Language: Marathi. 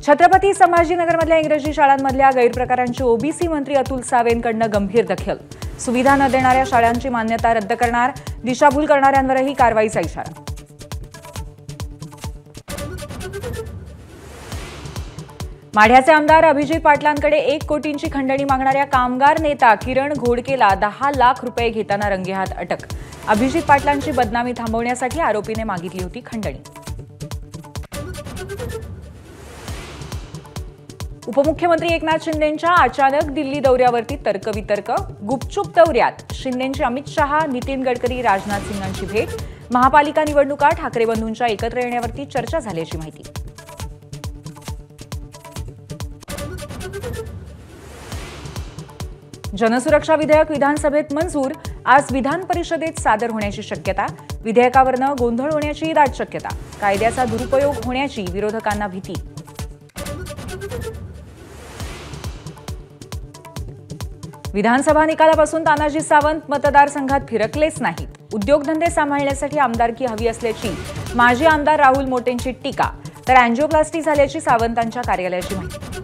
छत्रपती संभाजीनगरमधल्या इंग्रजी शाळांमधल्या गैरप्रकारांची ओबीसी मंत्री अतुल सावेंकडनं गंभीर दखल। सुविधा न देणाऱ्या शाळांची मान्यता रद्द करणार, दिशाभूल करणाऱ्यांवरही कारवाईचा इशारा। माढ्याचे आमदार अभिजित पाटलांकडे 1 कोटींची खंडणी मागणाऱ्या कामगार नेता किरण घोडकेला 10 लाख रुपये घेताना रंगेहात अटक। अभिजित पाटलांची बदनामी थांबवण्यासाठी आरोपीने मागितली होती खंडणी। उपमुख्यमंत्री एकनाथ शिंदेंच्या अचानक दिल्ली दौऱ्यावरती तर्कवितर्क। गुपचूप दौऱ्यात शिंदेंची अमित शहा, नितीन गडकरी, राजनाथ सिंगांची भेट। महापालिका निवडणुका ठाकरे बंधूंच्या एकत्र येण्यावरती चर्चा झाल्याची माहिती। जनसुरक्षा विधेयक विधानसभेत मंजूर, आज विधान परिषदेत सादर होण्याची शक्यता। विधेयकावरनं गोंधळ होण्याची दाट शक्यता। कायद्याचा दुरुपयोग होण्याची विरोधकांना भीती। विधानसभा निकालापासून तानाजी सावंत मतदारसंघात फिरकलेच नाहीत। उद्योगधंदे सांभाळण्यासाठी आमदारकी हवी असल्याची माजी आमदार राहुल मोटेंची टीका, तर अँजिओप्लास्टी झाल्याची सावंतांच्या कार्यालयाची माहिती।